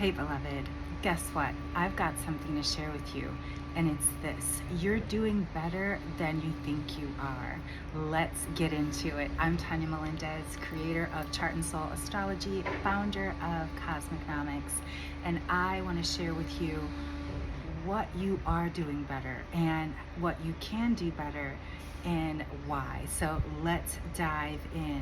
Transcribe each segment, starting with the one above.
Hey beloved, guess what? I've got something to share with you, and it's this. You're doing better than you think you are. Let's get into it. I'm Tanya Melendez, creator of Chart and Soul Astrology, founder of Cosmicnomics, and I want to share with you what you are doing better and what you can do better and why. So let's dive in.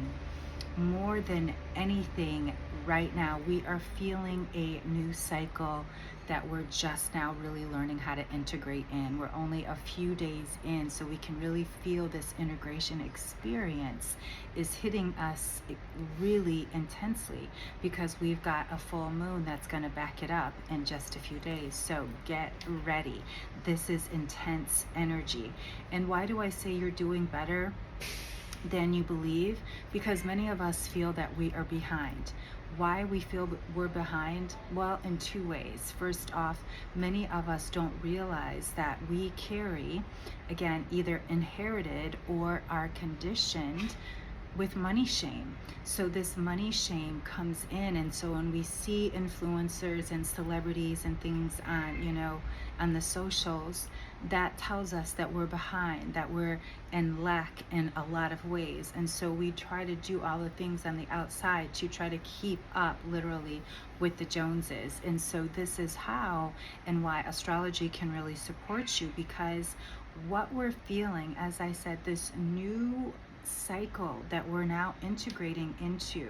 More than anything, right now, we are feeling a new cycle that we're just now really learning how to integrate in. We're only a few days in, so we can really feel this integration experience is hitting us really intensely because we've got a full moon that's going to back it up in just a few days. So get ready. This is intense energy. And why do I say you're doing better than you believe? Because many of us feel that we are behind. Why we feel we're behind? Well, in two ways. First off, many of us don't realize that we carry, again, either inherited or are conditioned with money shame. So this money shame comes in, and so when we see influencers and celebrities and things on the socials, that tells us that we're behind, that we're in lack in a lot of ways. And so we try to do all the things on the outside to try to keep up literally with the Joneses. And so this is how and why astrology can really support you, because what we're feeling, as I said, this new cycle that we're now integrating into.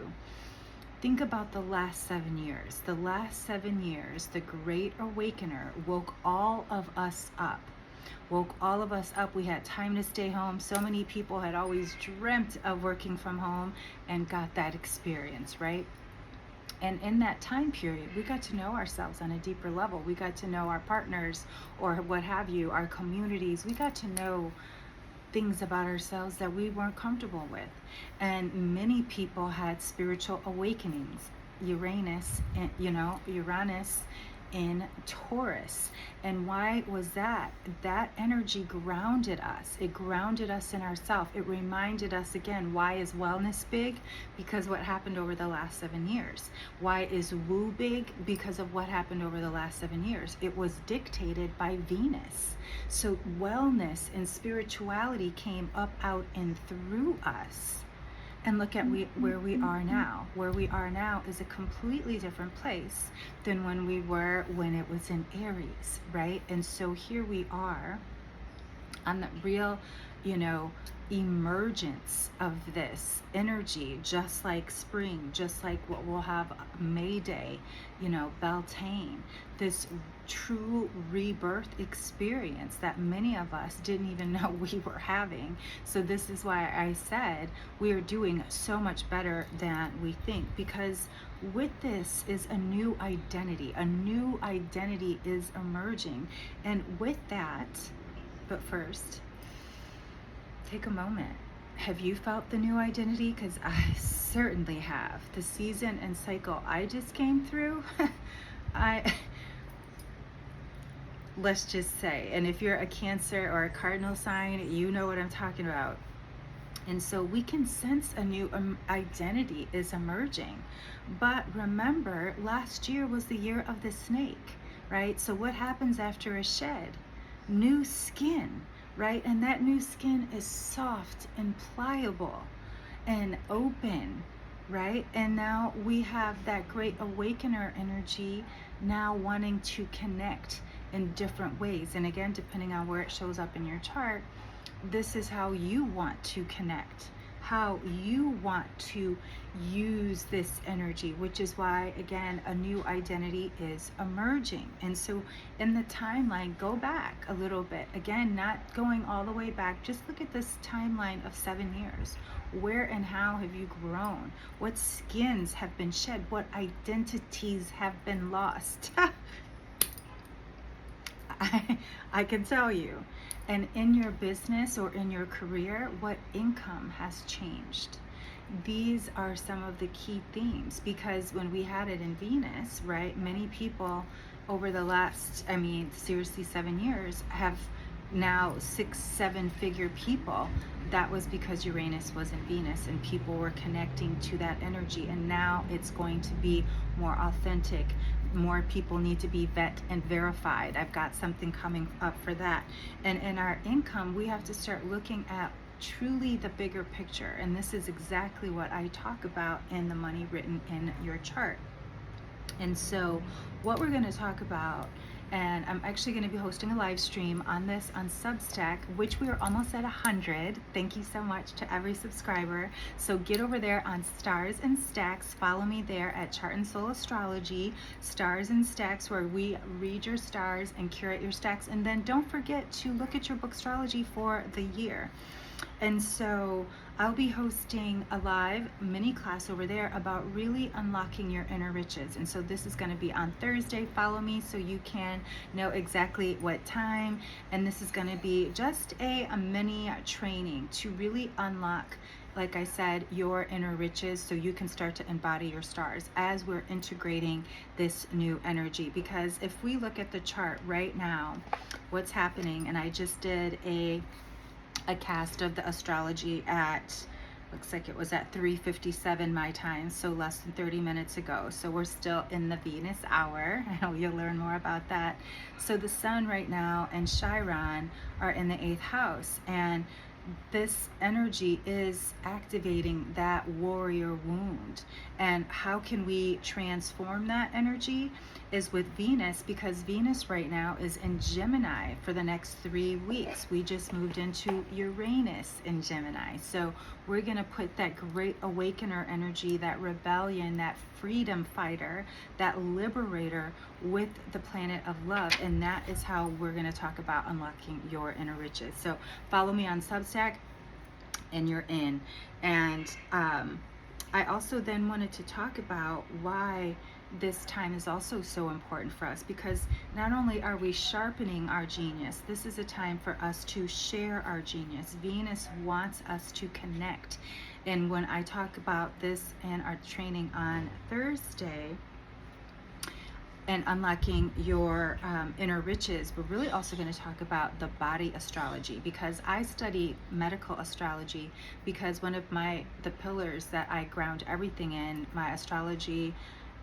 Think about the last 7 years. The last 7 years, the Great Awakener woke all of us up. We had time to stay home. So many people had always dreamt of working from home and got that experience, right? And in that time period, we got to know ourselves on a deeper level. We got to know our partners or what have you, our communities. We got to know things about ourselves that we weren't comfortable with. And many people had spiritual awakenings. Uranus in Taurus. And why was that? That energy grounded us. It grounded us in ourselves. It reminded us again, why is wellness big? Because what happened over the last 7 years. Why is woo big? Because of what happened over the last 7 years. It was dictated by Venus. So wellness and spirituality came up, out, and through us. And look at where we are now. Where we are now is a completely different place than when we were when it was in Aries, right? And so here we are on the real, emergence of this energy, just like spring, just like what we'll have May Day, Beltane, this true rebirth experience that many of us didn't even know we were having. So this is why I said we are doing so much better than we think, because with this is a new identity. A new identity is emerging. And with that, but first, take a moment. Have you felt the new identity? Because I certainly have. The season and cycle I just came through, let's just say, and if you're a Cancer or a Cardinal sign, you know what I'm talking about. And so we can sense a new identity is emerging. But remember, last year was the year of the snake, right? So what happens after a shed? New skin, right? And that new skin is soft and pliable and open, right? And now we have that Great Awakener energy now wanting to connect in different ways. And again, depending on where it shows up in your chart, this is how you want to connect, how you want to use this energy, which is why, again, a new identity is emerging. And so in the timeline, go back a little bit. Again, not going all the way back. Just look at this timeline of 7 years. Where and how have you grown? What skins have been shed? What identities have been lost? I can tell you. And in your business or in your career, what income has changed? These are some of the key themes, because when we had it in Venus, right, many people over the last, seriously 7 years have now 6-7 figure people. That was because Uranus was in Venus and people were connecting to that energy, and now it's going to be more authentic, more people need to be vet and verified. I've got something coming up for that. And in our income, we have to start looking at truly the bigger picture. And this is exactly what I talk about in the Money Written in Your Chart. And so what we're going to talk about, and I'm actually going to be hosting a live stream on this on Substack, which we are almost at 100. Thank you so much to every subscriber. So get over there on Stars and Stacks. Follow me there at Chart and Soul Astrology, Stars and Stacks, where we read your stars and curate your stacks. And then don't forget to look at your Bookstrology for the year. And so I'll be hosting a live mini class over there about really unlocking your inner riches. And so this is going to be on Thursday. Follow me so you can know exactly what time. And this is going to be just a mini training to really unlock, like I said, your inner riches so you can start to embody your stars as we're integrating this new energy. Because if we look at the chart right now, what's happening, and I just did a cast of the astrology at, looks like it was at 3:57 my time, so less than 30 minutes ago. So we're still in the Venus hour. I know you'll learn more about that. So the sun right now and Chiron are in the 8th house, and this energy is activating that warrior wound. And how can we transform that energy is with Venus, because Venus right now is in Gemini for the next 3 weeks. We just moved into Uranus in Gemini. So we're going to put that great awakener energy, that rebellion, that freedom fighter, that liberator with the planet of love. And that is how we're going to talk about unlocking your inner riches. So follow me on Substack and you're in. And I also then wanted to talk about why this time is also so important for us, because not only are we sharpening our genius, this is a time for us to share our genius. Venus wants us to connect. And when I talk about this in our training on Thursday and unlocking your inner riches, we're really also going to talk about the body astrology, because I study medical astrology, because one of the pillars that I ground everything in, my astrology,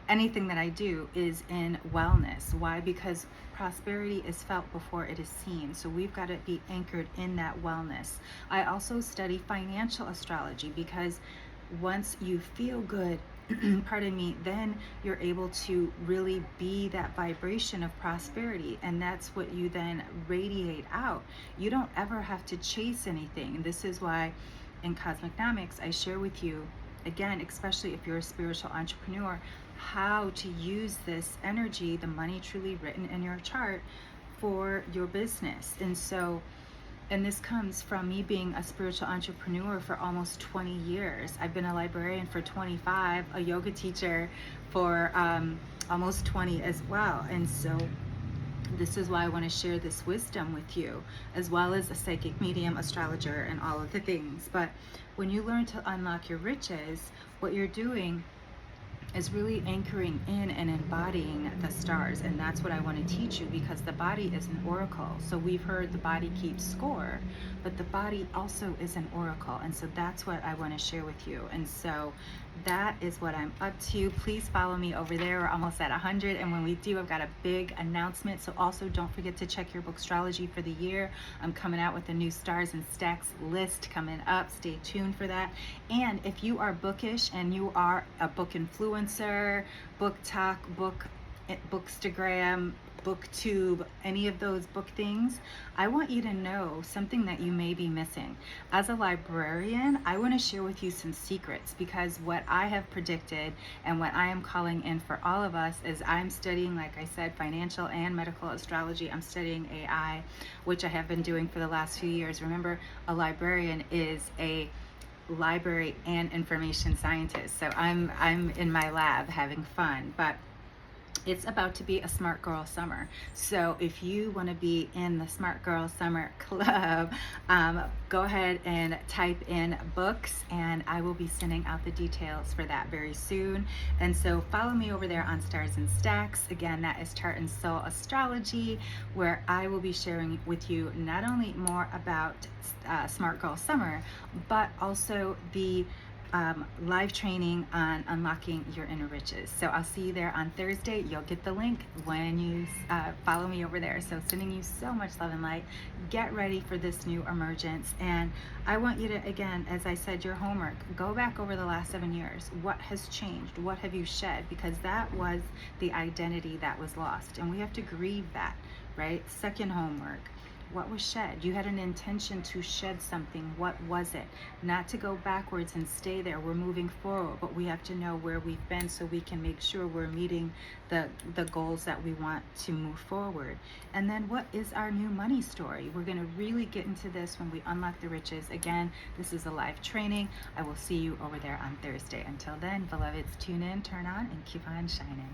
anything that I do, is in wellness. Why? Because prosperity is felt before it is seen. So we've got to be anchored in that wellness. I also study financial astrology, because once you feel good, pardon me, then you're able to really be that vibration of prosperity, and that's what you then radiate out. You don't ever have to chase anything. And this is why in Cosmicnomics I share with you, again, especially if you're a spiritual entrepreneur, how to use this energy, the money truly written in your chart, for your business. And this comes from me being a spiritual entrepreneur for almost 20 years. I've been a librarian for 25, a yoga teacher for almost 20 as well. And so this is why I want to share this wisdom with you, as well as a psychic medium, astrologer, and all of the things. But when you learn to unlock your riches, what you're doing is really anchoring in and embodying the stars. And that's what I want to teach you, because the body is an oracle. So we've heard the body keeps score, but the body also is an oracle. And so that's what I want to share with you. And so that is what I'm up to. Please follow me over there. We're almost at 100. And when we do, I've got a big announcement. So also don't forget to check your Bookstrology for the year. I'm coming out with a new Stars and Stacks list coming up. Stay tuned for that. And if you are bookish and you are a book influencer, book talk, bookstagram, booktube, any of those book things, I want you to know something that you may be missing. As a librarian, I want to share with you some secrets, because what I have predicted and what I am calling in for all of us is I'm studying, like I said, financial and medical astrology. I'm studying AI, which I have been doing for the last few years. Remember, a librarian is a library and information scientist. So I'm in my lab having fun, but it's about to be a Smart Girl Summer. So if you want to be in the Smart Girl Summer Club, go ahead and type in books, and I will be sending out the details for that very soon. And so follow me over there on Stars and Stacks. Again, that is Chart and Soul Astrology, where I will be sharing with you not only more about Smart Girl Summer, but also the live training on unlocking your inner riches. So I'll see you there on Thursday. You'll get the link when you follow me over there. So sending you so much love and light. Get ready for this new emergence. And I want you to, again, as I said, your homework, go back over the last 7 years. What has changed? What have you shed? Because that was the identity that was lost. And we have to grieve that, right? Second homework. What was shed? You had an intention to shed something. What was it? Not to go backwards and stay there. We're moving forward, but we have to know where we've been so we can make sure we're meeting the goals that we want to move forward. And then what is our new money story? We're going to really get into this when we unlock the riches. Again, this is a live training. I will see you over there on Thursday. Until then, beloveds, tune in, turn on, and keep on shining.